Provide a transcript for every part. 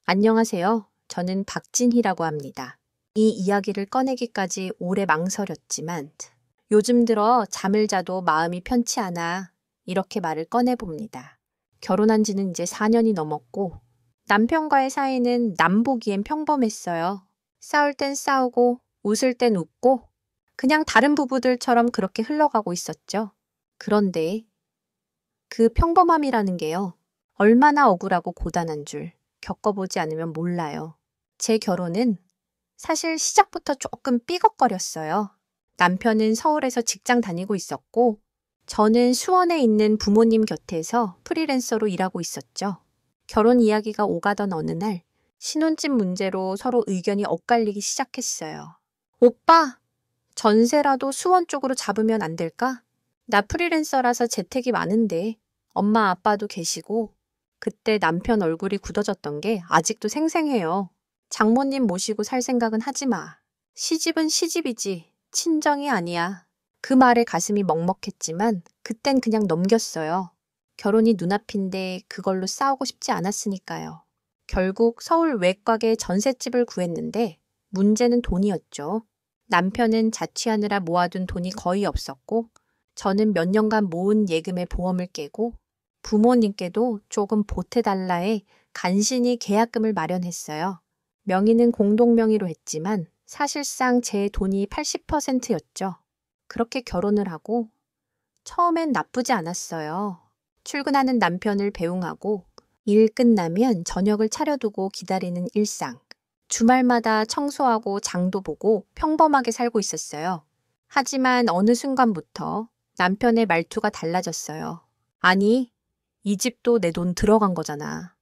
안녕하세요. 저는 박진희라고 합니다. 이 이야기를 꺼내기까지 오래 망설였지만 요즘 들어 잠을 자도 마음이 편치 않아 이렇게 말을 꺼내봅니다. 결혼한 지는 이제 4년이 넘었고 남편과의 사이는 남보기엔 평범했어요. 싸울 땐 싸우고 웃을 땐 웃고 그냥 다른 부부들처럼 그렇게 흘러가고 있었죠. 그런데 그 평범함이라는 게요. 얼마나 억울하고 고단한 줄 겪어보지 않으면 몰라요. 제 결혼은 사실 시작부터 조금 삐걱거렸어요. 남편은 서울에서 직장 다니고 있었고 저는 수원에 있는 부모님 곁에서 프리랜서로 일하고 있었죠. 결혼 이야기가 오가던 어느 날 신혼집 문제로 서로 의견이 엇갈리기 시작했어요. 오빠, 전세라도 수원 쪽으로 잡으면 안 될까? 나 프리랜서라서 재택이 많은데 엄마 아빠도 계시고 그때 남편 얼굴이 굳어졌던 게 아직도 생생해요. 장모님 모시고 살 생각은 하지 마. 시집은 시집이지 친정이 아니야. 그 말에 가슴이 먹먹했지만 그땐 그냥 넘겼어요. 결혼이 눈앞인데 그걸로 싸우고 싶지 않았으니까요. 결국 서울 외곽에 전셋집을 구했는데 문제는 돈이었죠. 남편은 자취하느라 모아둔 돈이 거의 없었고 저는 몇 년간 모은 예금의 보험을 깨고 부모님께도 조금 보태달라에 간신히 계약금을 마련했어요. 명의는 공동명의로 했지만 사실상 제 돈이 80%였죠. 그렇게 결혼을 하고 처음엔 나쁘지 않았어요. 출근하는 남편을 배웅하고 일 끝나면 저녁을 차려두고 기다리는 일상. 주말마다 청소하고 장도 보고 평범하게 살고 있었어요. 하지만 어느 순간부터 남편의 말투가 달라졌어요. 아니, 이 집도 내 돈 들어간 거잖아.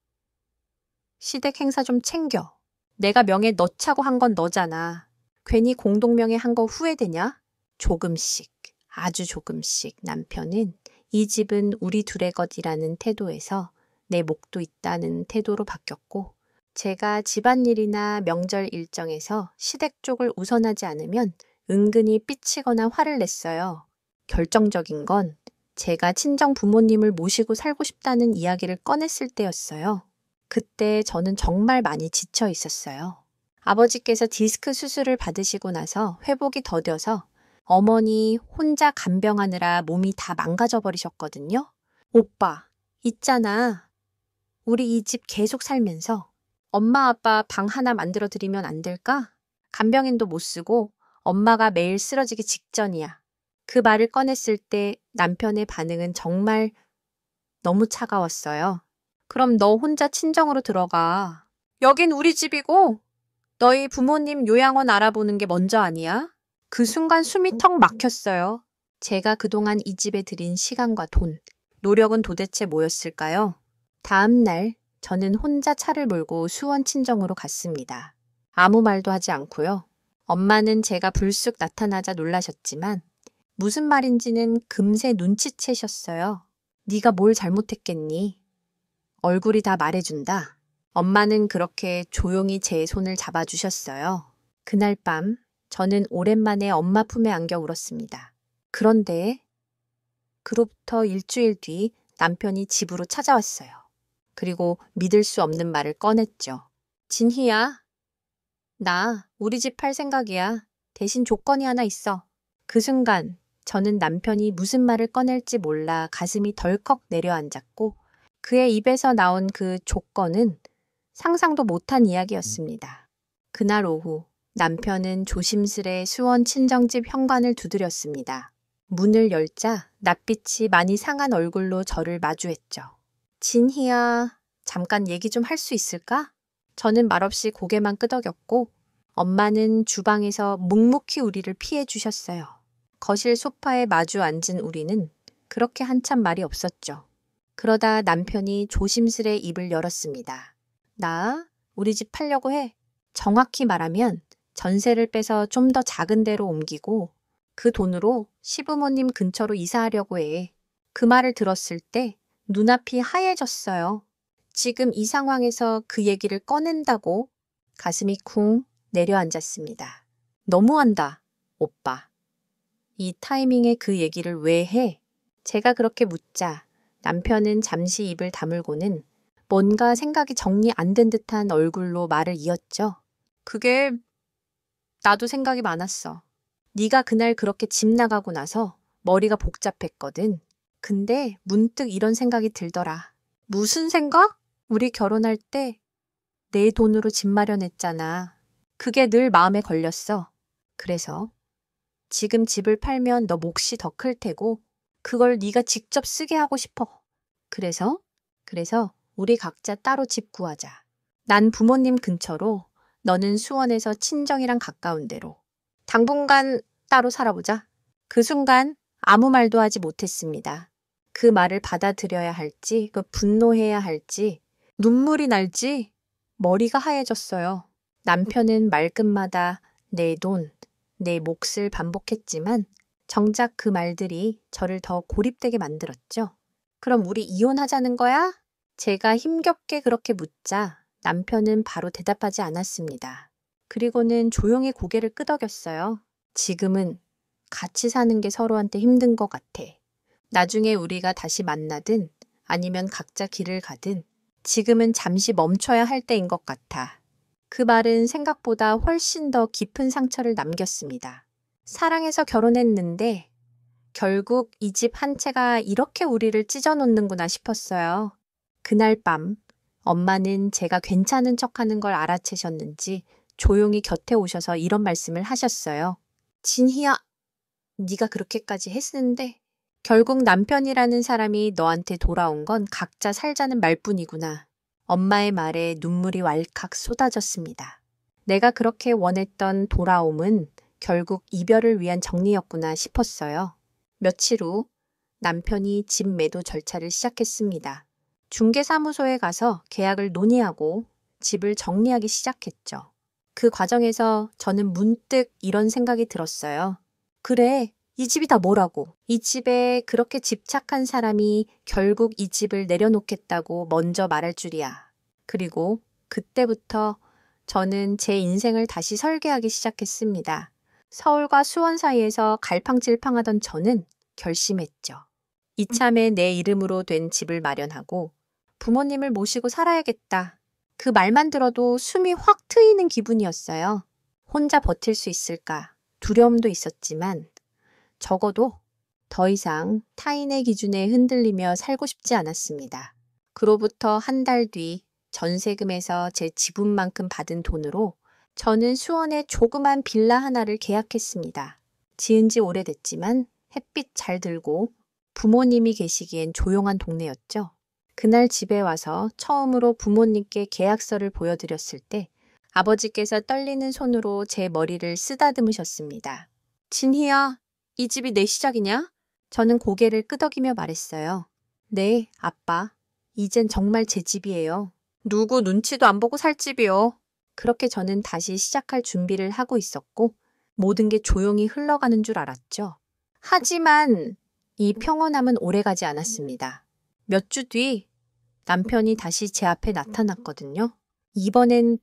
시댁 행사 좀 챙겨. 내가 명예 넣자고 한 건 너잖아. 괜히 공동명예 한 거 후회되냐? 조금씩, 아주 조금씩 남편은 이 집은 우리 둘의 것이라는 태도에서 내 몫도 있다는 태도로 바뀌었고 제가 집안일이나 명절 일정에서 시댁 쪽을 우선하지 않으면 은근히 삐치거나 화를 냈어요. 결정적인 건 제가 친정 부모님을 모시고 살고 싶다는 이야기를 꺼냈을 때였어요. 그때 저는 정말 많이 지쳐 있었어요. 아버지께서 디스크 수술을 받으시고 나서 회복이 더뎌서 어머니 혼자 간병하느라 몸이 다 망가져 버리셨거든요. 오빠, 있잖아. 우리 이 집 계속 살면서 엄마 아빠 방 하나 만들어 드리면 안 될까? 간병인도 못 쓰고 엄마가 매일 쓰러지기 직전이야. 그 말을 꺼냈을 때 남편의 반응은 정말 너무 차가웠어요. 그럼 너 혼자 친정으로 들어가. 여긴 우리 집이고 너희 부모님 요양원 알아보는 게 먼저 아니야? 그 순간 숨이 턱 막혔어요. 제가 그동안 이 집에 들인 시간과 돈, 노력은 도대체 뭐였을까요? 다음 날 저는 혼자 차를 몰고 수원 친정으로 갔습니다. 아무 말도 하지 않고요. 엄마는 제가 불쑥 나타나자 놀라셨지만 무슨 말인지는 금세 눈치채셨어요. 네가 뭘 잘못했겠니? 얼굴이 다 말해준다. 엄마는 그렇게 조용히 제 손을 잡아주셨어요. 그날 밤 저는 오랜만에 엄마 품에 안겨 울었습니다. 그런데 그로부터 일주일 뒤 남편이 집으로 찾아왔어요. 그리고 믿을 수 없는 말을 꺼냈죠. 진희야, 나 우리 집 팔 생각이야. 대신 조건이 하나 있어. 그 순간 저는 남편이 무슨 말을 꺼낼지 몰라 가슴이 덜컥 내려앉았고 그의 입에서 나온 그 조건은 상상도 못한 이야기였습니다. 그날 오후 남편은 조심스레 수원 친정집 현관을 두드렸습니다. 문을 열자 낯빛이 많이 상한 얼굴로 저를 마주했죠. 진희야, 잠깐 얘기 좀 할 수 있을까? 저는 말없이 고개만 끄덕였고 엄마는 주방에서 묵묵히 우리를 피해 주셨어요. 거실 소파에 마주 앉은 우리는 그렇게 한참 말이 없었죠. 그러다 남편이 조심스레 입을 열었습니다. 나 우리 집 팔려고 해. 정확히 말하면 전세를 빼서 좀 더 작은 데로 옮기고 그 돈으로 시부모님 근처로 이사하려고 해. 그 말을 들었을 때 눈앞이 하얘졌어요. 지금 이 상황에서 그 얘기를 꺼낸다고 가슴이 쿵 내려앉았습니다. 너무한다, 오빠. 이 타이밍에 그 얘기를 왜 해? 제가 그렇게 묻자 남편은 잠시 입을 다물고는 뭔가 생각이 정리 안 된 듯한 얼굴로 말을 이었죠. 그게 나도 생각이 많았어. 네가 그날 그렇게 집 나가고 나서 머리가 복잡했거든. 근데 문득 이런 생각이 들더라. 무슨 생각? 우리 결혼할 때 내 돈으로 집 마련했잖아. 그게 늘 마음에 걸렸어. 그래서 지금 집을 팔면 너 몫이 더 클 테고 그걸 네가 직접 쓰게 하고 싶어. 그래서 우리 각자 따로 집 구하자. 난 부모님 근처로, 너는 수원에서 친정이랑 가까운 데로. 당분간 따로 살아보자. 그 순간 아무 말도 하지 못했습니다. 그 말을 받아들여야 할지, 분노해야 할지, 눈물이 날지 머리가 하얘졌어요. 남편은 말끝마다 내 돈, 내 몫을 반복했지만 정작 그 말들이 저를 더 고립되게 만들었죠. 그럼 우리 이혼하자는 거야? 제가 힘겹게 그렇게 묻자 남편은 바로 대답하지 않았습니다. 그리고는 조용히 고개를 끄덕였어요. 지금은 같이 사는 게 서로한테 힘든 것 같아. 나중에 우리가 다시 만나든 아니면 각자 길을 가든 지금은 잠시 멈춰야 할 때인 것 같아. 그 말은 생각보다 훨씬 더 깊은 상처를 남겼습니다. 사랑해서 결혼했는데 결국 이 집 한 채가 이렇게 우리를 찢어놓는구나 싶었어요. 그날 밤 엄마는 제가 괜찮은 척하는 걸 알아채셨는지 조용히 곁에 오셔서 이런 말씀을 하셨어요. 진희야, 네가 그렇게까지 했는데 결국 남편이라는 사람이 너한테 돌아온 건 각자 살자는 말뿐이구나. 엄마의 말에 눈물이 왈칵 쏟아졌습니다. 내가 그렇게 원했던 돌아옴은 결국 이별을 위한 정리였구나 싶었어요. 며칠 후 남편이 집 매도 절차를 시작했습니다. 중개사무소에 가서 계약을 논의하고 집을 정리하기 시작했죠. 그 과정에서 저는 문득 이런 생각이 들었어요. 그래, 이 집이 다 뭐라고? 이 집에 그렇게 집착한 사람이 결국 이 집을 내려놓겠다고 먼저 말할 줄이야. 그리고 그때부터 저는 제 인생을 다시 설계하기 시작했습니다. 서울과 수원 사이에서 갈팡질팡하던 저는 결심했죠. 이참에 내 이름으로 된 집을 마련하고 부모님을 모시고 살아야겠다. 그 말만 들어도 숨이 확 트이는 기분이었어요. 혼자 버틸 수 있을까 두려움도 있었지만 적어도 더 이상 타인의 기준에 흔들리며 살고 싶지 않았습니다. 그로부터 한 달 뒤 전세금에서 제 지분만큼 받은 돈으로 저는 수원에 조그만 빌라 하나를 계약했습니다. 지은 지 오래됐지만 햇빛 잘 들고 부모님이 계시기엔 조용한 동네였죠. 그날 집에 와서 처음으로 부모님께 계약서를 보여드렸을 때 아버지께서 떨리는 손으로 제 머리를 쓰다듬으셨습니다. 진희야, 이 집이 내 시작이냐? 저는 고개를 끄덕이며 말했어요. 네, 아빠. 이젠 정말 제 집이에요. 누구 눈치도 안 보고 살 집이요. 그렇게 저는 다시 시작할 준비를 하고 있었고 모든 게 조용히 흘러가는 줄 알았죠. 하지만 이 평온함은 오래가지 않았습니다. 몇 주 뒤 남편이 다시 제 앞에 나타났거든요. 이번엔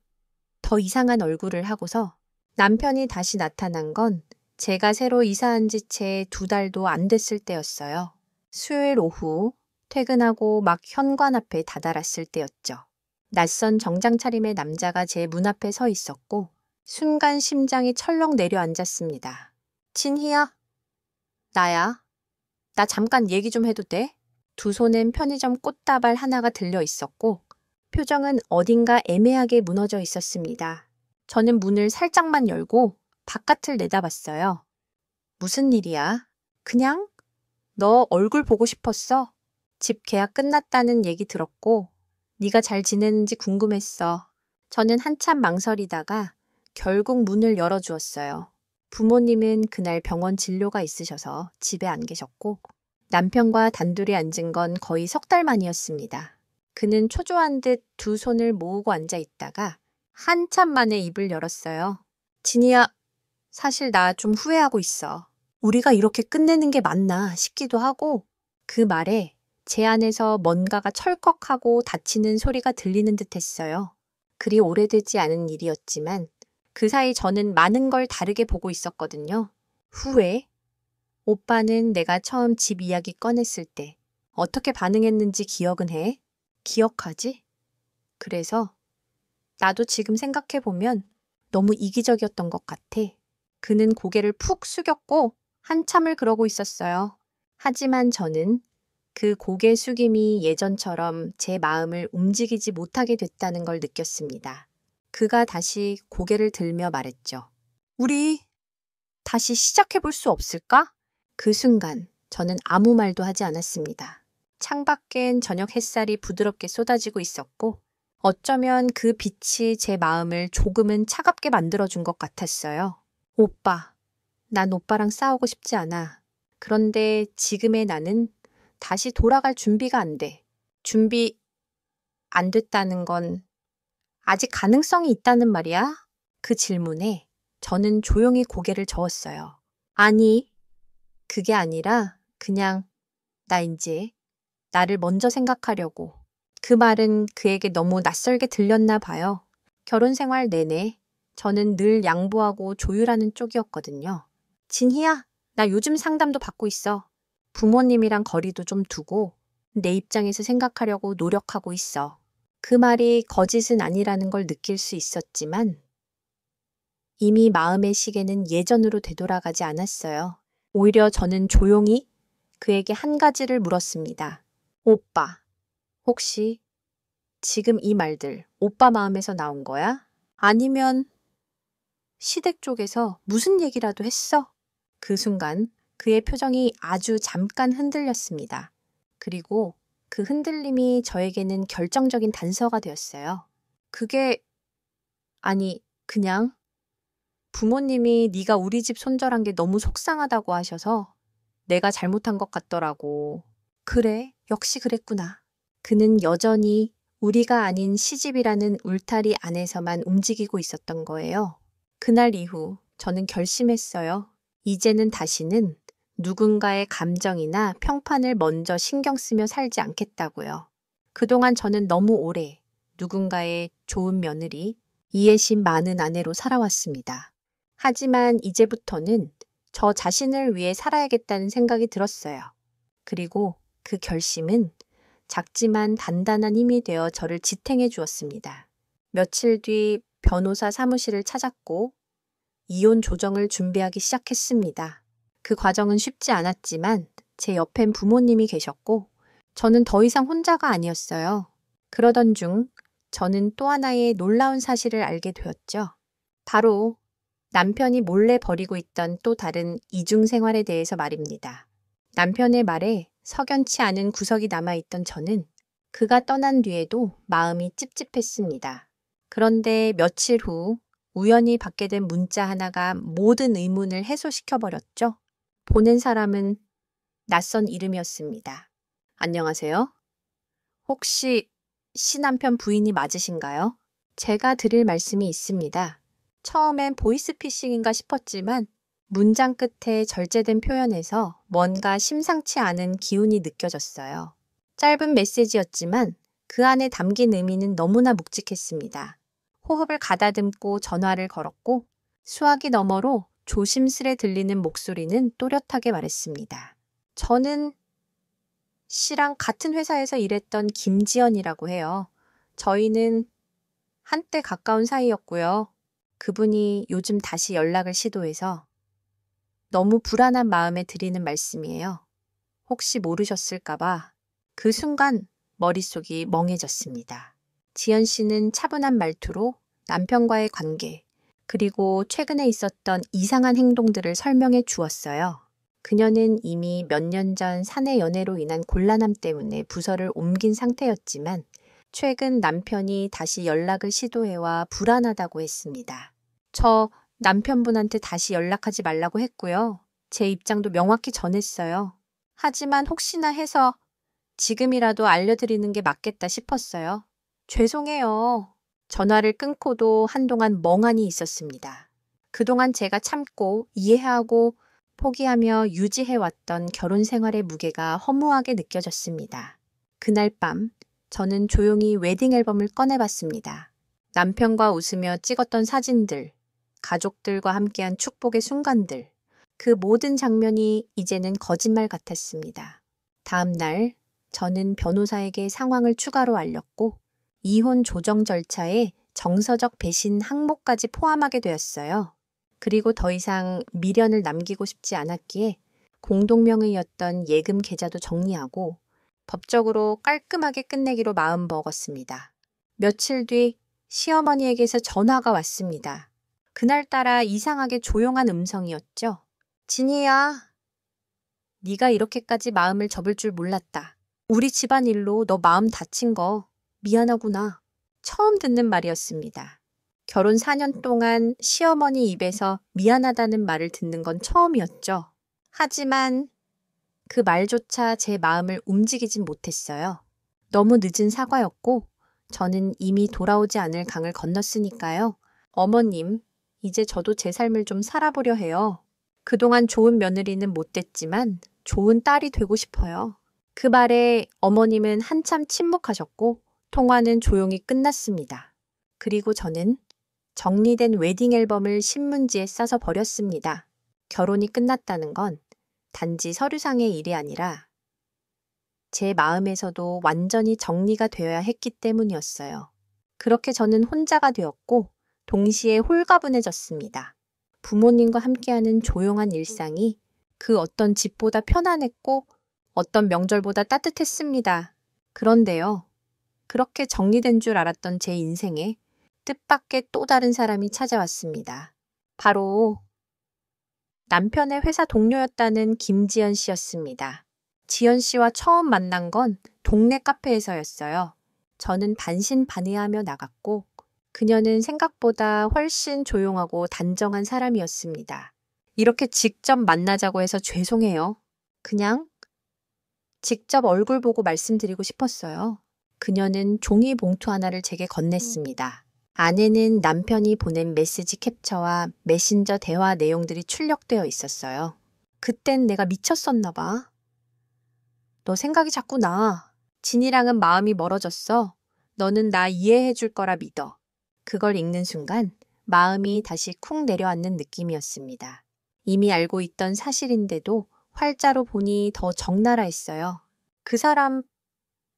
더 이상한 얼굴을 하고서 남편이 다시 나타난 건 제가 새로 이사한 지 채 2달도 안 됐을 때였어요. 수요일 오후 퇴근하고 막 현관 앞에 다다랐을 때였죠. 낯선 정장 차림의 남자가 제 문 앞에 서 있었고 순간 심장이 철렁 내려앉았습니다. 진희야, 나야. 나 잠깐 얘기 좀 해도 돼? 두 손엔 편의점 꽃다발 하나가 들려 있었고 표정은 어딘가 애매하게 무너져 있었습니다. 저는 문을 살짝만 열고 바깥을 내다봤어요. 무슨 일이야? 그냥 너 얼굴 보고 싶었어. 집 계약 끝났다는 얘기 들었고 네가 잘 지내는지 궁금했어. 저는 한참 망설이다가 결국 문을 열어주었어요. 부모님은 그날 병원 진료가 있으셔서 집에 안 계셨고 남편과 단둘이 앉은 건 거의 3달 만이었습니다. 그는 초조한 듯 두 손을 모으고 앉아 있다가 한참 만에 입을 열었어요. 진이야, 사실 나 좀 후회하고 있어. 우리가 이렇게 끝내는 게 맞나 싶기도 하고 그 말에 제 안에서 뭔가가 철컥하고 닫히는 소리가 들리는 듯 했어요. 그리 오래되지 않은 일이었지만 그 사이 저는 많은 걸 다르게 보고 있었거든요. 후회? 오빠는 내가 처음 집 이야기 꺼냈을 때 어떻게 반응했는지 기억은 해? 기억하지? 그래서 나도 지금 생각해보면 너무 이기적이었던 것 같아. 그는 고개를 푹 숙였고 한참을 그러고 있었어요. 하지만 저는 그 고개 숙임이 예전처럼 제 마음을 움직이지 못하게 됐다는 걸 느꼈습니다. 그가 다시 고개를 들며 말했죠. 우리 다시 시작해볼 수 없을까? 그 순간 저는 아무 말도 하지 않았습니다. 창밖엔 저녁 햇살이 부드럽게 쏟아지고 있었고 어쩌면 그 빛이 제 마음을 조금은 차갑게 만들어준 것 같았어요. 오빠, 난 오빠랑 싸우고 싶지 않아. 그런데 지금의 나는 다시 돌아갈 준비가 안 돼. 준비 안 됐다는 건 아직 가능성이 있다는 말이야? 그 질문에 저는 조용히 고개를 저었어요. 아니, 그게 아니라 그냥 나 이제 나를 먼저 생각하려고. 그 말은 그에게 너무 낯설게 들렸나 봐요. 결혼 생활 내내 저는 늘 양보하고 조율하는 쪽이었거든요. 진희야, 나 요즘 상담도 받고 있어. 부모님이랑 거리도 좀 두고 내 입장에서 생각하려고 노력하고 있어. 그 말이 거짓은 아니라는 걸 느낄 수 있었지만 이미 마음의 시계는 예전으로 되돌아가지 않았어요. 오히려 저는 조용히 그에게 한 가지를 물었습니다. 오빠, 혹시 지금 이 말들 오빠 마음에서 나온 거야? 아니면 시댁 쪽에서 무슨 얘기라도 했어? 그 순간 그의 표정이 아주 잠깐 흔들렸습니다. 그리고 그 흔들림이 저에게는 결정적인 단서가 되었어요. 그게 아니 그냥 부모님이 네가 우리 집 손절한 게 너무 속상하다고 하셔서 내가 잘못한 것 같더라고. 그래, 역시 그랬구나. 그는 여전히 우리가 아닌 시집이라는 울타리 안에서만 움직이고 있었던 거예요. 그날 이후 저는 결심했어요. 이제는 다시는 누군가의 감정이나 평판을 먼저 신경 쓰며 살지 않겠다고요. 그동안 저는 너무 오래 누군가의 좋은 며느리, 이해심 많은 아내로 살아왔습니다. 하지만 이제부터는 저 자신을 위해 살아야겠다는 생각이 들었어요. 그리고 그 결심은 작지만 단단한 힘이 되어 저를 지탱해 주었습니다. 며칠 뒤 변호사 사무실을 찾았고 이혼 조정을 준비하기 시작했습니다. 그 과정은 쉽지 않았지만 제 옆엔 부모님이 계셨고 저는 더 이상 혼자가 아니었어요. 그러던 중 저는 또 하나의 놀라운 사실을 알게 되었죠. 바로 남편이 몰래 벌이고 있던 또 다른 이중 생활에 대해서 말입니다. 남편의 말에 석연치 않은 구석이 남아있던 저는 그가 떠난 뒤에도 마음이 찝찝했습니다. 그런데 며칠 후 우연히 받게 된 문자 하나가 모든 의문을 해소시켜버렸죠. 보낸 사람은 낯선 이름이었습니다. 안녕하세요. 혹시 시남편 부인이 맞으신가요? 제가 드릴 말씀이 있습니다. 처음엔 보이스피싱인가 싶었지만 문장 끝에 절제된 표현에서 뭔가 심상치 않은 기운이 느껴졌어요. 짧은 메시지였지만 그 안에 담긴 의미는 너무나 묵직했습니다. 호흡을 가다듬고 전화를 걸었고 수화기 너머로 조심스레 들리는 목소리는 또렷하게 말했습니다. 저는 씨랑 같은 회사에서 일했던 김지연이라고 해요. 저희는 한때 가까운 사이였고요. 그분이 요즘 다시 연락을 시도해서 너무 불안한 마음에 드리는 말씀이에요. 혹시 모르셨을까봐 그 순간 머릿속이 멍해졌습니다. 지연 씨는 차분한 말투로 남편과의 관계, 그리고 최근에 있었던 이상한 행동들을 설명해 주었어요. 그녀는 이미 몇 년 전 사내 연애로 인한 곤란함 때문에 부서를 옮긴 상태였지만 최근 남편이 다시 연락을 시도해와 불안하다고 했습니다. 저 남편분한테 다시 연락하지 말라고 했고요. 제 입장도 명확히 전했어요. 하지만 혹시나 해서 지금이라도 알려드리는 게 맞겠다 싶었어요. 죄송해요. 전화를 끊고도 한동안 멍하니 있었습니다. 그동안 제가 참고 이해하고 포기하며 유지해왔던 결혼 생활의 무게가 허무하게 느껴졌습니다. 그날 밤 저는 조용히 웨딩 앨범을 꺼내봤습니다. 남편과 웃으며 찍었던 사진들, 가족들과 함께한 축복의 순간들, 그 모든 장면이 이제는 거짓말 같았습니다. 다음 날 저는 변호사에게 상황을 추가로 알렸고 이혼 조정 절차에 정서적 배신 항목까지 포함하게 되었어요. 그리고 더 이상 미련을 남기고 싶지 않았기에 공동명의였던 예금 계좌도 정리하고 법적으로 깔끔하게 끝내기로 마음먹었습니다. 며칠 뒤 시어머니에게서 전화가 왔습니다. 그날따라 이상하게 조용한 음성이었죠. 진희야, 네가 이렇게까지 마음을 접을 줄 몰랐다. 우리 집안 일로 너 마음 다친 거 미안하구나. 처음 듣는 말이었습니다. 결혼 4년 동안 시어머니 입에서 미안하다는 말을 듣는 건 처음이었죠. 하지만 그 말조차 제 마음을 움직이진 못했어요. 너무 늦은 사과였고 저는 이미 돌아오지 않을 강을 건넜으니까요. 어머님, 이제 저도 제 삶을 좀 살아보려 해요. 그동안 좋은 며느리는 못 됐지만 좋은 딸이 되고 싶어요. 그 말에 어머님은 한참 침묵하셨고 통화는 조용히 끝났습니다. 그리고 저는 정리된 웨딩 앨범을 신문지에 싸서 버렸습니다. 결혼이 끝났다는 건 단지 서류상의 일이 아니라 제 마음에서도 완전히 정리가 되어야 했기 때문이었어요. 그렇게 저는 혼자가 되었고 동시에 홀가분해졌습니다. 부모님과 함께하는 조용한 일상이 그 어떤 집보다 편안했고 어떤 명절보다 따뜻했습니다. 그런데요, 그렇게 정리된 줄 알았던 제 인생에 뜻밖의 또 다른 사람이 찾아왔습니다. 바로 남편의 회사 동료였다는 김지연 씨였습니다. 지연 씨와 처음 만난 건 동네 카페에서였어요. 저는 반신반의하며 나갔고 그녀는 생각보다 훨씬 조용하고 단정한 사람이었습니다. 이렇게 직접 만나자고 해서 죄송해요. 그냥 직접 얼굴 보고 말씀드리고 싶었어요. 그녀는 종이 봉투 하나를 제게 건넸습니다. 안에는 남편이 보낸 메시지 캡처와 메신저 대화 내용들이 출력되어 있었어요. 그땐 내가 미쳤었나 봐. 너 생각이 자꾸 나. 진이랑은 마음이 멀어졌어. 너는 나 이해해 줄 거라 믿어. 그걸 읽는 순간 마음이 다시 쿵 내려앉는 느낌이었습니다. 이미 알고 있던 사실인데도 활자로 보니 더 적나라 했어요. 그 사람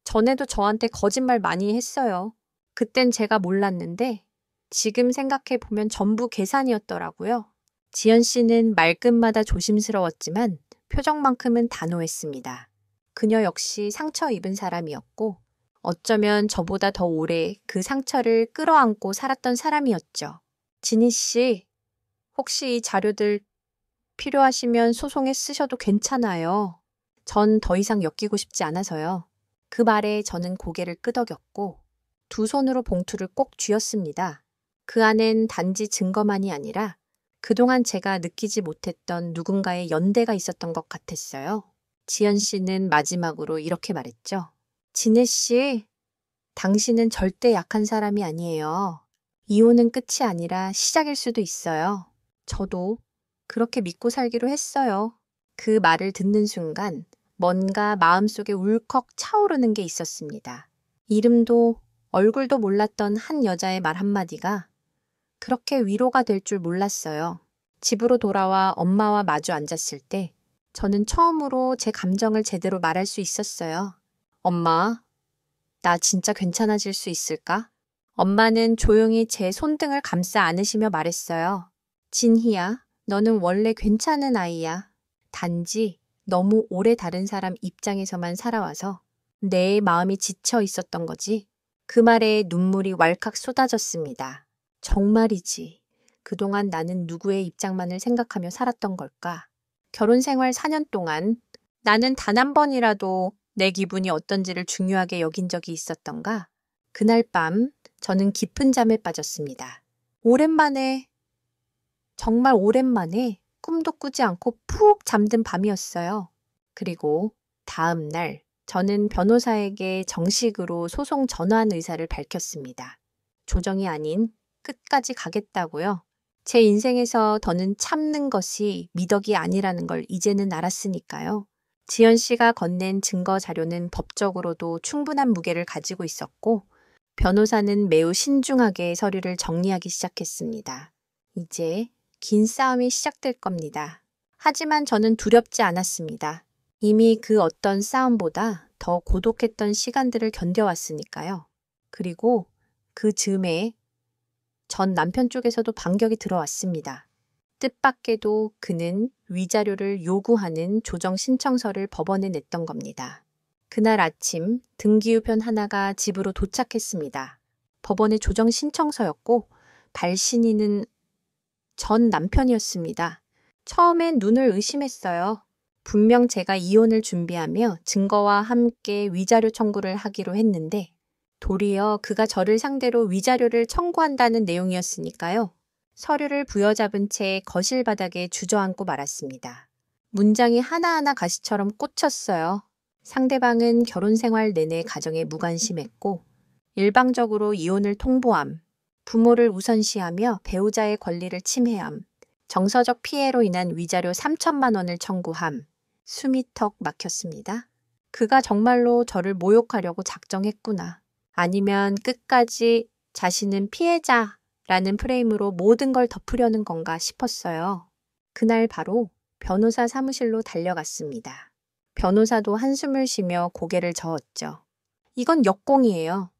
전에도 저한테 거짓말 많이 했어요. 그땐 제가 몰랐는데 지금 생각해 보면 전부 계산이었더라고요. 지연 씨는 말끝마다 조심스러웠지만 표정만큼은 단호했습니다. 그녀 역시 상처 입은 사람이었고 어쩌면 저보다 더 오래 그 상처를 끌어안고 살았던 사람이었죠. 진희 씨, 혹시 이 자료들 필요하시면 소송에 쓰셔도 괜찮아요. 전 더 이상 엮이고 싶지 않아서요. 그 말에 저는 고개를 끄덕였고 두 손으로 봉투를 꼭 쥐었습니다. 그 안엔 단지 증거만이 아니라 그동안 제가 느끼지 못했던 누군가의 연대가 있었던 것 같았어요. 지연 씨는 마지막으로 이렇게 말했죠. 진혜 씨, 당신은 절대 약한 사람이 아니에요. 이혼은 끝이 아니라 시작일 수도 있어요. 저도 그렇게 믿고 살기로 했어요. 그 말을 듣는 순간 뭔가 마음속에 울컥 차오르는 게 있었습니다. 이름도 얼굴도 몰랐던 한 여자의 말 한마디가 그렇게 위로가 될 줄 몰랐어요. 집으로 돌아와 엄마와 마주 앉았을 때 저는 처음으로 제 감정을 제대로 말할 수 있었어요. 엄마, 나 진짜 괜찮아질 수 있을까? 엄마는 조용히 제 손등을 감싸 안으시며 말했어요. 진희야, 너는 원래 괜찮은 아이야. 단지 너무 오래 다른 사람 입장에서만 살아와서 내 마음이 지쳐 있었던 거지. 그 말에 눈물이 왈칵 쏟아졌습니다. 정말이지. 그동안 나는 누구의 입장만을 생각하며 살았던 걸까? 결혼 생활 4년 동안 나는 단 한 번이라도 내 기분이 어떤지를 중요하게 여긴 적이 있었던가? 그날 밤 저는 깊은 잠에 빠졌습니다. 오랜만에, 정말 오랜만에 꿈도 꾸지 않고 푹 잠든 밤이었어요. 그리고 다음 날 저는 변호사에게 정식으로 소송 전환 의사를 밝혔습니다. 조정이 아닌 끝까지 가겠다고요. 제 인생에서 더는 참는 것이 미덕이 아니라는 걸 이제는 알았으니까요. 지연 씨가 건넨 증거 자료는 법적으로도 충분한 무게를 가지고 있었고 변호사는 매우 신중하게 서류를 정리하기 시작했습니다. 이제 긴 싸움이 시작될 겁니다. 하지만 저는 두렵지 않았습니다. 이미 그 어떤 싸움보다 더 고독했던 시간들을 견뎌왔으니까요. 그리고 그 즈음에 전 남편 쪽에서도 반격이 들어왔습니다. 뜻밖에도 그는 위자료를 요구하는 조정 신청서를 법원에 냈던 겁니다. 그날 아침 등기우편 하나가 집으로 도착했습니다. 법원의 조정 신청서였고 발신인은 전 남편이었습니다. 처음엔 눈을 의심했어요. 분명 제가 이혼을 준비하며 증거와 함께 위자료 청구를 하기로 했는데 도리어 그가 저를 상대로 위자료를 청구한다는 내용이었으니까요. 서류를 부여잡은 채 거실 바닥에 주저앉고 말았습니다. 문장이 하나하나 가시처럼 꽂혔어요. 상대방은 결혼 생활 내내 가정에 무관심했고 일방적으로 이혼을 통보함, 부모를 우선시하며 배우자의 권리를 침해함, 정서적 피해로 인한 위자료 3천만 원을 청구함. 숨이 턱 막혔습니다. 그가 정말로 저를 모욕하려고 작정했구나. 아니면 끝까지 자신은 피해자라는 프레임으로 모든 걸 덮으려는 건가 싶었어요. 그날 바로 변호사 사무실로 달려갔습니다. 변호사도 한숨을 쉬며 고개를 저었죠. 이건 역공이에요.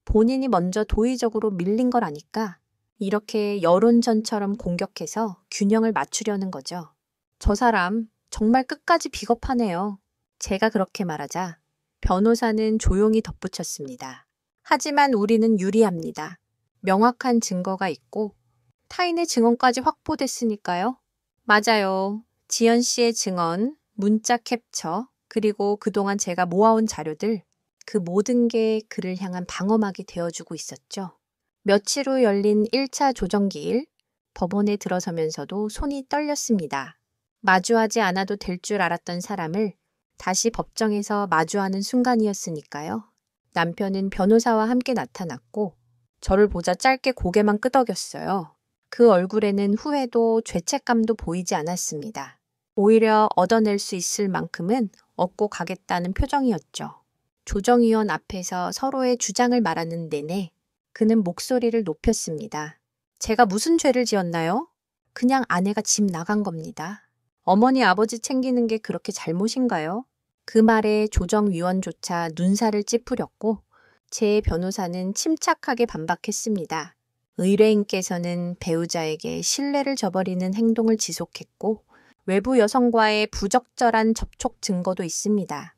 본인이 먼저 도의적으로 밀린 걸 아니까 이렇게 여론전처럼 공격해서 균형을 맞추려는 거죠. 저 사람 정말 끝까지 비겁하네요. 제가 그렇게 말하자 변호사는 조용히 덧붙였습니다. 하지만 우리는 유리합니다. 명확한 증거가 있고 타인의 증언까지 확보됐으니까요. 맞아요. 지연 씨의 증언, 문자 캡처, 그리고 그동안 제가 모아온 자료들, 그 모든 게 그를 향한 방어막이 되어주고 있었죠. 며칠 후 열린 1차 조정기일, 법원에 들어서면서도 손이 떨렸습니다. 마주하지 않아도 될 줄 알았던 사람을 다시 법정에서 마주하는 순간이었으니까요. 남편은 변호사와 함께 나타났고 저를 보자 짧게 고개만 끄덕였어요. 그 얼굴에는 후회도 죄책감도 보이지 않았습니다. 오히려 얻어낼 수 있을 만큼은 얻고 가겠다는 표정이었죠. 조정위원 앞에서 서로의 주장을 말하는 내내 그는 목소리를 높였습니다. 제가 무슨 죄를 지었나요? 그냥 아내가 집 나간 겁니다. 어머니 아버지 챙기는 게 그렇게 잘못인가요? 그 말에 조정위원조차 눈살을 찌푸렸고 제 변호사는 침착하게 반박했습니다. 의뢰인께서는 배우자에게 신뢰를 저버리는 행동을 지속했고 외부 여성과의 부적절한 접촉 증거도 있습니다.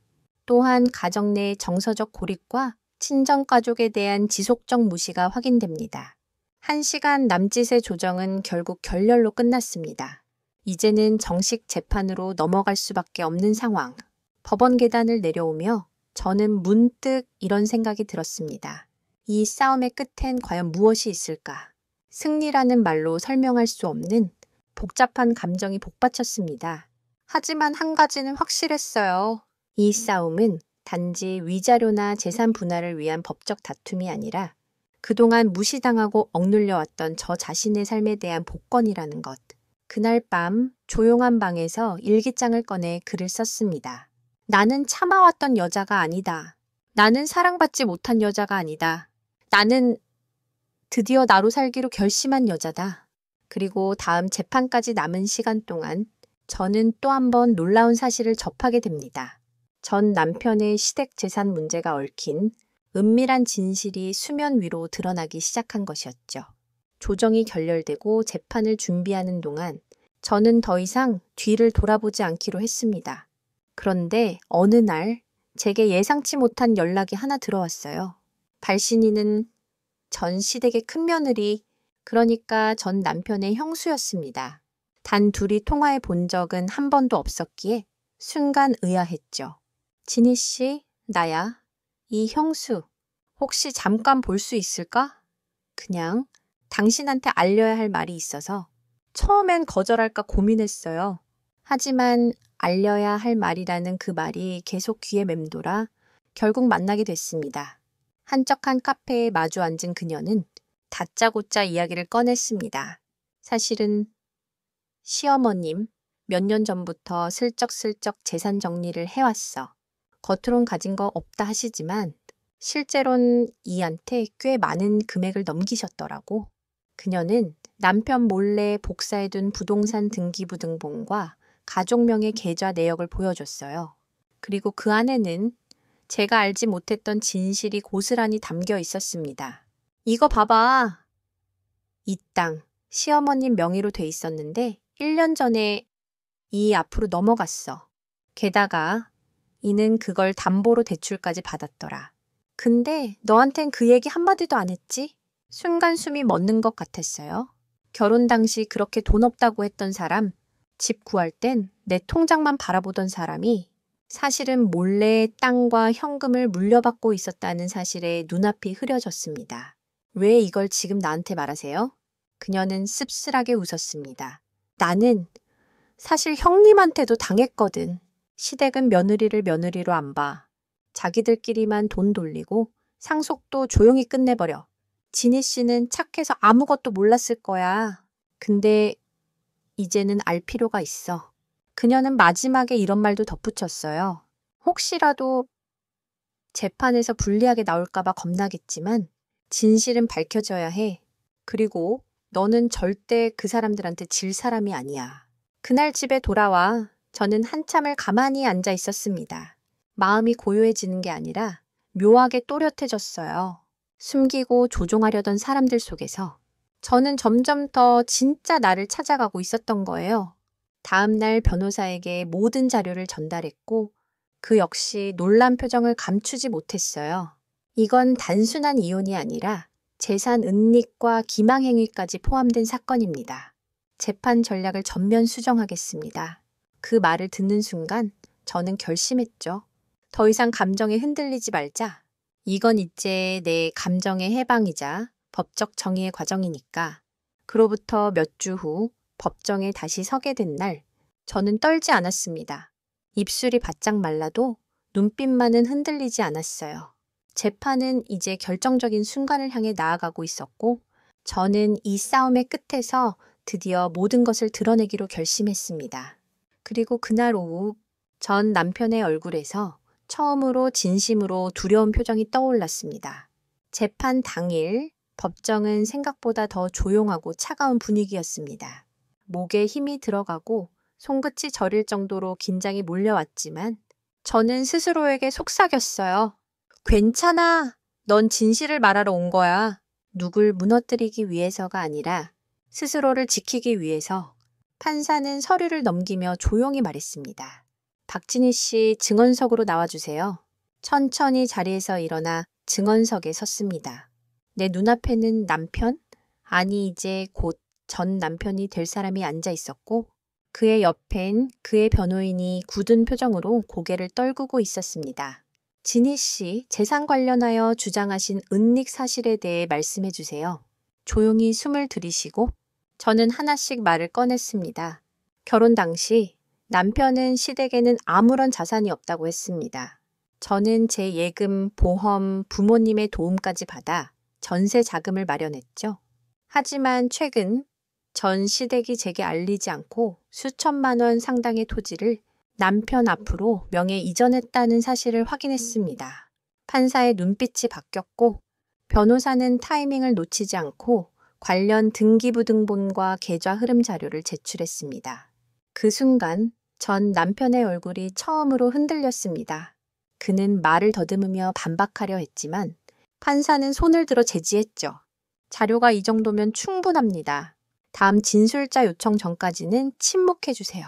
또한 가정 내 정서적 고립과 친정가족에 대한 지속적 무시가 확인됩니다. 1시간 남짓의 조정은 결국 결렬로 끝났습니다. 이제는 정식 재판으로 넘어갈 수밖에 없는 상황. 법원 계단을 내려오며 저는 문득 이런 생각이 들었습니다. 이 싸움의 끝엔 과연 무엇이 있을까? 승리라는 말로 설명할 수 없는 복잡한 감정이 복받쳤습니다. 하지만 한 가지는 확실했어요. 이 싸움은 단지 위자료나 재산 분할을 위한 법적 다툼이 아니라 그동안 무시당하고 억눌려왔던 저 자신의 삶에 대한 복권이라는 것. 그날 밤 조용한 방에서 일기장을 꺼내 글을 썼습니다. 나는 참아왔던 여자가 아니다. 나는 사랑받지 못한 여자가 아니다. 나는 드디어 나로 살기로 결심한 여자다. 그리고 다음 재판까지 남은 시간 동안 저는 또 한 번 놀라운 사실을 접하게 됩니다. 전 남편의 시댁 재산 문제가 얽힌 은밀한 진실이 수면 위로 드러나기 시작한 것이었죠. 조정이 결렬되고 재판을 준비하는 동안 저는 더 이상 뒤를 돌아보지 않기로 했습니다. 그런데 어느 날 제게 예상치 못한 연락이 하나 들어왔어요. 발신인은 전 시댁의 큰며느리, 그러니까 전 남편의 형수였습니다. 단 둘이 통화해 본 적은 한 번도 없었기에 순간 의아했죠. 진희 씨, 나야. 이 형수, 혹시 잠깐 볼 수 있을까? 그냥 당신한테 알려야 할 말이 있어서 처음엔 거절할까 고민했어요. 하지만 알려야 할 말이라는 그 말이 계속 귀에 맴돌아 결국 만나게 됐습니다. 한적한 카페에 마주 앉은 그녀는 다짜고짜 이야기를 꺼냈습니다. 사실은 시어머님 몇 년 전부터 슬쩍슬쩍 재산 정리를 해왔어. 겉으론 가진 거 없다 하시지만 실제론 이한테 꽤 많은 금액을 넘기셨더라고. 그녀는 남편 몰래 복사해둔 부동산 등기부등본과 가족명의 계좌 내역을 보여줬어요. 그리고 그 안에는 제가 알지 못했던 진실이 고스란히 담겨 있었습니다. 이거 봐봐. 이 땅, 시어머님 명의로 돼 있었는데 1년 전에 이 앞으로 넘어갔어. 게다가 이는 그걸 담보로 대출까지 받았더라. 근데 너한텐 그 얘기 한마디도 안 했지? 순간 숨이 멎는 것 같았어요. 결혼 당시 그렇게 돈 없다고 했던 사람, 집 구할 땐 내 통장만 바라보던 사람이 사실은 몰래 땅과 현금을 물려받고 있었다는 사실에 눈앞이 흐려졌습니다. 왜 이걸 지금 나한테 말하세요? 그녀는 씁쓸하게 웃었습니다. 나는 사실 형님한테도 당했거든. 시댁은 며느리를 며느리로 안 봐. 자기들끼리만 돈 돌리고 상속도 조용히 끝내버려. 진희 씨는 착해서 아무것도 몰랐을 거야. 근데 이제는 알 필요가 있어. 그녀는 마지막에 이런 말도 덧붙였어요. 혹시라도 재판에서 불리하게 나올까봐 겁나겠지만 진실은 밝혀져야 해. 그리고 너는 절대 그 사람들한테 질 사람이 아니야. 그날 집에 돌아와 저는 한참을 가만히 앉아 있었습니다. 마음이 고요해지는 게 아니라 묘하게 또렷해졌어요. 숨기고 조종하려던 사람들 속에서 저는 점점 더 진짜 나를 찾아가고 있었던 거예요. 다음 날 변호사에게 모든 자료를 전달했고 그 역시 놀란 표정을 감추지 못했어요. 이건 단순한 이혼이 아니라 재산 은닉과 기망행위까지 포함된 사건입니다. 재판 전략을 전면 수정하겠습니다. 그 말을 듣는 순간 저는 결심했죠. 더 이상 감정에 흔들리지 말자. 이건 이제 내 감정의 해방이자 법적 정의의 과정이니까. 그로부터 몇 주 후 법정에 다시 서게 된 날, 저는 떨지 않았습니다. 입술이 바짝 말라도 눈빛만은 흔들리지 않았어요. 재판은 이제 결정적인 순간을 향해 나아가고 있었고, 저는 이 싸움의 끝에서 드디어 모든 것을 드러내기로 결심했습니다. 그리고 그날 오후 전 남편의 얼굴에서 처음으로 진심으로 두려운 표정이 떠올랐습니다. 재판 당일 법정은 생각보다 더 조용하고 차가운 분위기였습니다. 목에 힘이 들어가고 손끝이 저릴 정도로 긴장이 몰려왔지만 저는 스스로에게 속삭였어요. 괜찮아. 넌 진실을 말하러 온 거야. 누굴 무너뜨리기 위해서가 아니라 스스로를 지키기 위해서. 판사는 서류를 넘기며 조용히 말했습니다. 박진희 씨 증언석으로 나와주세요. 천천히 자리에서 일어나 증언석에 섰습니다. 내 눈앞에는 남편? 아니 이제 곧 전 남편이 될 사람이 앉아 있었고 그의 옆엔 그의 변호인이 굳은 표정으로 고개를 떨구고 있었습니다. 진희 씨, 재산 관련하여 주장하신 은닉 사실에 대해 말씀해 주세요. 조용히 숨을 들이쉬고 저는 하나씩 말을 꺼냈습니다. 결혼 당시 남편은 시댁에는 아무런 자산이 없다고 했습니다. 저는 제 예금, 보험, 부모님의 도움까지 받아 전세 자금을 마련했죠. 하지만 최근 전 시댁이 제게 알리지 않고 수천만 원 상당의 토지를 남편 앞으로 명예 이전했다는 사실을 확인했습니다. 판사의 눈빛이 바뀌었고 변호사는 타이밍을 놓치지 않고 관련 등기부등본과 계좌 흐름 자료를 제출했습니다. 그 순간 전 남편의 얼굴이 처음으로 흔들렸습니다. 그는 말을 더듬으며 반박하려 했지만 판사는 손을 들어 제지했죠. 자료가 이 정도면 충분합니다. 다음 진술자 요청 전까지는 침묵해 주세요.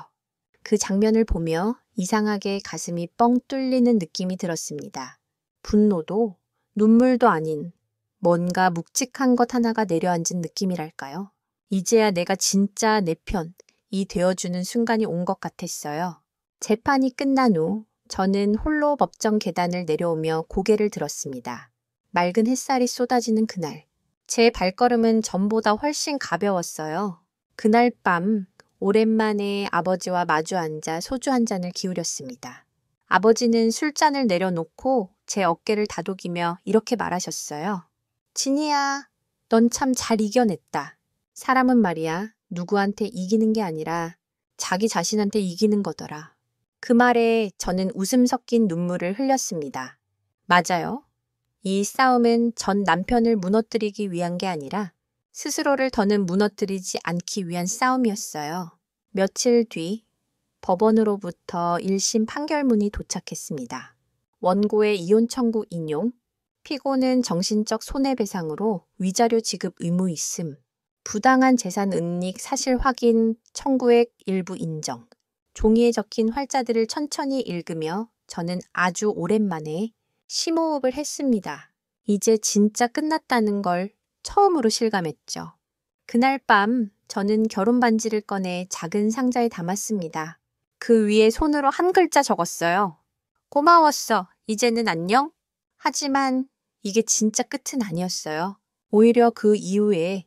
그 장면을 보며 이상하게 가슴이 뻥 뚫리는 느낌이 들었습니다. 분노도 눈물도 아닌 뭔가 묵직한 것 하나가 내려앉은 느낌이랄까요? 이제야 내가 진짜 내 편이 되어주는 순간이 온 것 같았어요. 재판이 끝난 후 저는 홀로 법정 계단을 내려오며 고개를 들었습니다. 맑은 햇살이 쏟아지는 그날, 제 발걸음은 전보다 훨씬 가벼웠어요. 그날 밤 오랜만에 아버지와 마주 앉아 소주 한 잔을 기울였습니다. 아버지는 술잔을 내려놓고 제 어깨를 다독이며 이렇게 말하셨어요. 진희야, 넌 참 잘 이겨냈다. 사람은 말이야, 누구한테 이기는 게 아니라 자기 자신한테 이기는 거더라. 그 말에 저는 웃음 섞인 눈물을 흘렸습니다. 맞아요. 이 싸움은 전 남편을 무너뜨리기 위한 게 아니라 스스로를 더는 무너뜨리지 않기 위한 싸움이었어요. 며칠 뒤 법원으로부터 1심 판결문이 도착했습니다. 원고의 이혼 청구 인용, 피고는 정신적 손해배상으로 위자료 지급 의무 있음, 부당한 재산 은닉 사실 확인 청구액 일부 인정, 종이에 적힌 활자들을 천천히 읽으며 저는 아주 오랜만에 심호흡을 했습니다. 이제 진짜 끝났다는 걸 처음으로 실감했죠. 그날 밤 저는 결혼 반지를 꺼내 작은 상자에 담았습니다. 그 위에 손으로 한 글자 적었어요. 고마웠어. 이제는 안녕? 하지만 이게 진짜 끝은 아니었어요. 오히려 그 이후에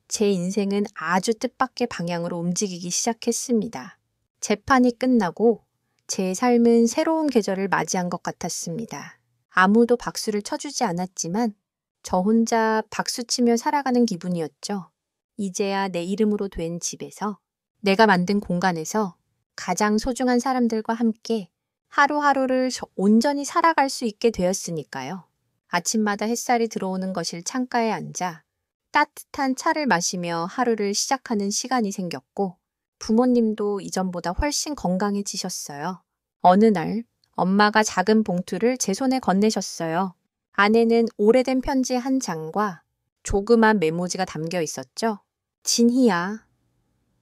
제 인생은 아주 뜻밖의 방향으로 움직이기 시작했습니다. 재판이 끝나고 제 삶은 새로운 계절을 맞이한 것 같았습니다. 아무도 박수를 쳐주지 않았지만 저 혼자 박수치며 살아가는 기분이었죠. 이제야 내 이름으로 된 집에서, 내가 만든 공간에서 가장 소중한 사람들과 함께 하루하루를 온전히 살아갈 수 있게 되었으니까요. 아침마다 햇살이 들어오는 거실 창가에 앉아 따뜻한 차를 마시며 하루를 시작하는 시간이 생겼고, 부모님도 이전보다 훨씬 건강해지셨어요. 어느 날 엄마가 작은 봉투를 제 손에 건네셨어요. 안에는 오래된 편지 한 장과 조그만 메모지가 담겨 있었죠. 진희야,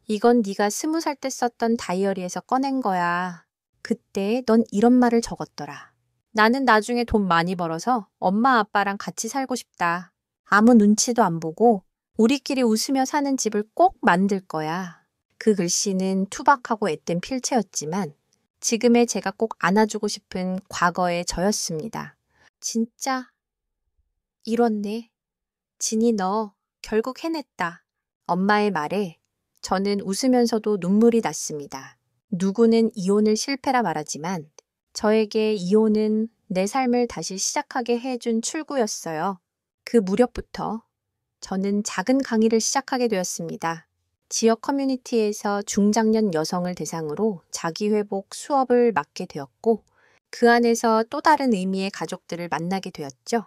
이건 네가 20살 때 썼던 다이어리에서 꺼낸 거야. 그때 넌 이런 말을 적었더라. 나는 나중에 돈 많이 벌어서 엄마 아빠랑 같이 살고 싶다. 아무 눈치도 안 보고 우리끼리 웃으며 사는 집을 꼭 만들 거야. 그 글씨는 투박하고 앳된 필체였지만 지금의 제가 꼭 안아주고 싶은 과거의 저였습니다. 진짜 이렇네. 진이 너 결국 해냈다. 엄마의 말에 저는 웃으면서도 눈물이 났습니다. 누구는 이혼을 실패라 말하지만 저에게 이혼은 내 삶을 다시 시작하게 해준 출구였어요. 그 무렵부터 저는 작은 강의를 시작하게 되었습니다. 지역 커뮤니티에서 중장년 여성을 대상으로 자기회복 수업을 맡게 되었고, 그 안에서 또 다른 의미의 가족들을 만나게 되었죠.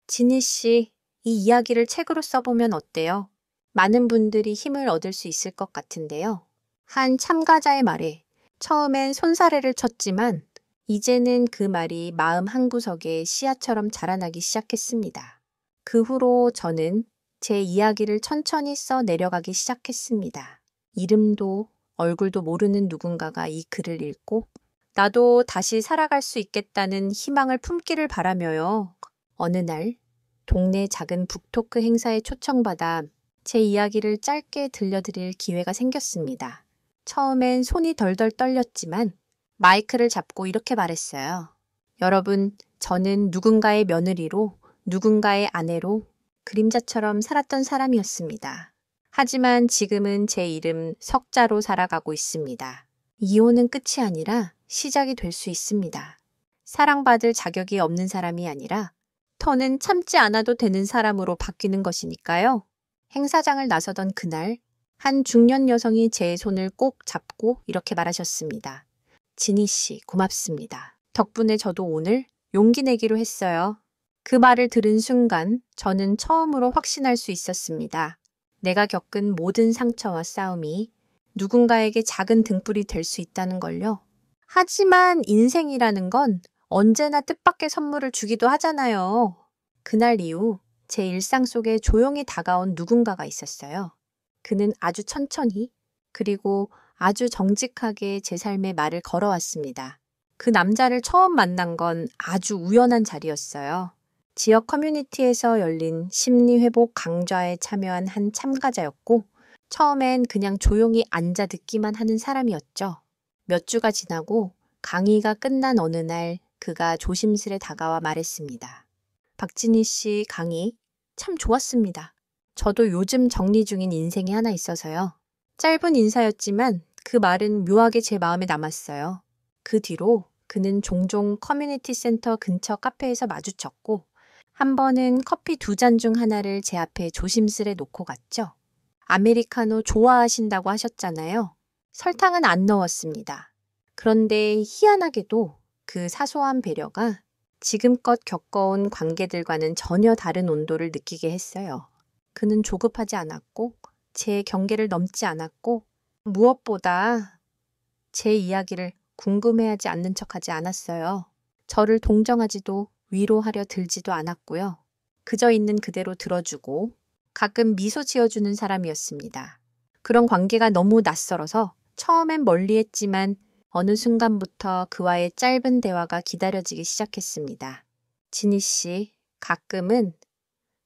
진희 씨, 이 이야기를 책으로 써보면 어때요? 많은 분들이 힘을 얻을 수 있을 것 같은데요. 한 참가자의 말에 처음엔 손사래를 쳤지만 이제는 그 말이 마음 한구석에 씨앗처럼 자라나기 시작했습니다. 그 후로 저는 제 이야기를 천천히 써 내려가기 시작했습니다. 이름도 얼굴도 모르는 누군가가 이 글을 읽고 나도 다시 살아갈 수 있겠다는 희망을 품기를 바라며요. 어느 날 동네 작은 북토크 행사에 초청받아 제 이야기를 짧게 들려드릴 기회가 생겼습니다. 처음엔 손이 덜덜 떨렸지만 마이크를 잡고 이렇게 말했어요. 여러분, 저는 누군가의 며느리로, 누군가의 아내로 그림자처럼 살았던 사람이었습니다. 하지만 지금은 제 이름 석자로 살아가고 있습니다. 이혼은 끝이 아니라 시작이 될 수 있습니다. 사랑받을 자격이 없는 사람이 아니라 더는 참지 않아도 되는 사람으로 바뀌는 것이니까요. 행사장을 나서던 그날 한 중년 여성이 제 손을 꼭 잡고 이렇게 말하셨습니다. 진희 씨, 고맙습니다. 덕분에 저도 오늘 용기 내기로 했어요. 그 말을 들은 순간 저는 처음으로 확신할 수 있었습니다. 내가 겪은 모든 상처와 싸움이 누군가에게 작은 등불이 될 수 있다는 걸요. 하지만 인생이라는 건 언제나 뜻밖의 선물을 주기도 하잖아요. 그날 이후 제 일상 속에 조용히 다가온 누군가가 있었어요. 그는 아주 천천히 그리고 아주 정직하게 제 삶에 말을 걸어왔습니다. 그 남자를 처음 만난 건 아주 우연한 자리였어요. 지역 커뮤니티에서 열린 심리회복 강좌에 참여한 한 참가자였고 처음엔 그냥 조용히 앉아 듣기만 하는 사람이었죠. 몇 주가 지나고 강의가 끝난 어느 날 그가 조심스레 다가와 말했습니다. 박진희 씨 강의 참 좋았습니다. 저도 요즘 정리 중인 인생이 하나 있어서요. 짧은 인사였지만 그 말은 묘하게 제 마음에 남았어요. 그 뒤로 그는 종종 커뮤니티 센터 근처 카페에서 마주쳤고 한 번은 커피 2잔 중 하나를 제 앞에 조심스레 놓고 갔죠. 아메리카노 좋아하신다고 하셨잖아요. 설탕은 안 넣었습니다. 그런데 희한하게도 그 사소한 배려가 지금껏 겪어온 관계들과는 전혀 다른 온도를 느끼게 했어요. 그는 조급하지 않았고 제 경계를 넘지 않았고 무엇보다 제 이야기를 궁금해하지 않는 척하지 않았어요. 저를 동정하지도 위로하려 들지도 않았고요. 그저 있는 그대로 들어주고 가끔 미소 지어주는 사람이었습니다. 그런 관계가 너무 낯설어서 처음엔 멀리했지만 어느 순간부터 그와의 짧은 대화가 기다려지기 시작했습니다. 지니 씨, 가끔은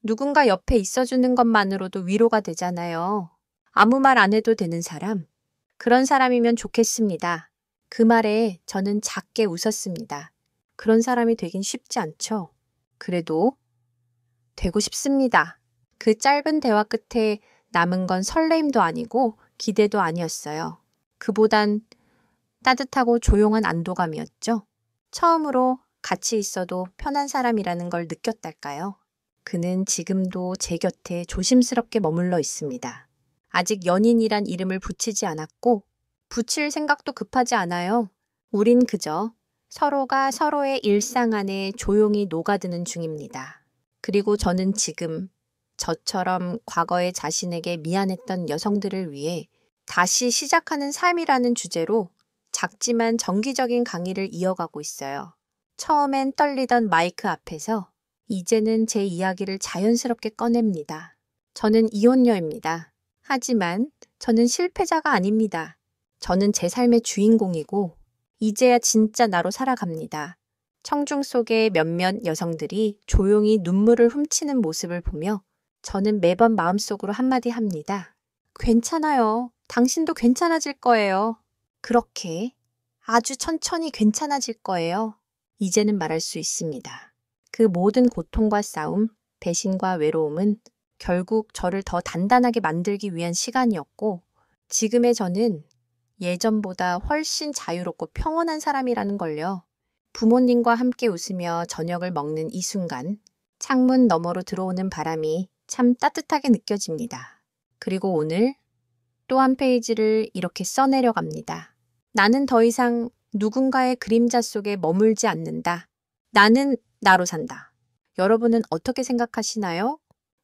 누군가 옆에 있어주는 것만으로도 위로가 되잖아요. 아무 말 안 해도 되는 사람, 그런 사람이면 좋겠습니다. 그 말에 저는 작게 웃었습니다. 그런 사람이 되긴 쉽지 않죠. 그래도 되고 싶습니다. 그 짧은 대화 끝에 남은 건 설레임도 아니고 기대도 아니었어요. 그보단 따뜻하고 조용한 안도감이었죠. 처음으로 같이 있어도 편한 사람이라는 걸 느꼈달까요? 그는 지금도 제 곁에 조심스럽게 머물러 있습니다. 아직 연인이란 이름을 붙이지 않았고 붙일 생각도 급하지 않아요. 우린 그저 서로가 서로의 일상 안에 조용히 녹아드는 중입니다. 그리고 저는 지금 저처럼 과거의 자신에게 미안했던 여성들을 위해 다시 시작하는 삶이라는 주제로 작지만 정기적인 강의를 이어가고 있어요. 처음엔 떨리던 마이크 앞에서 이제는 제 이야기를 자연스럽게 꺼냅니다. 저는 이혼녀입니다. 하지만 저는 실패자가 아닙니다. 저는 제 삶의 주인공이고 이제야 진짜 나로 살아갑니다. 청중 속의 몇몇 여성들이 조용히 눈물을 훔치는 모습을 보며 저는 매번 마음속으로 한마디 합니다. 괜찮아요. 당신도 괜찮아질 거예요. 그렇게 아주 천천히 괜찮아질 거예요. 이제는 말할 수 있습니다. 그 모든 고통과 싸움, 배신과 외로움은 결국 저를 더 단단하게 만들기 위한 시간이었고 지금의 저는 예전보다 훨씬 자유롭고 평온한 사람이라는 걸요. 부모님과 함께 웃으며 저녁을 먹는 이 순간 창문 너머로 들어오는 바람이 참 따뜻하게 느껴집니다. 그리고 오늘 또 한 페이지를 이렇게 써내려 갑니다. 나는 더 이상 누군가의 그림자 속에 머물지 않는다. 나는 나로 산다. 여러분은 어떻게 생각하시나요?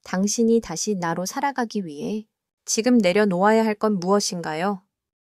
당신이 다시 나로 살아가기 위해 지금 내려놓아야 할 건 무엇인가요?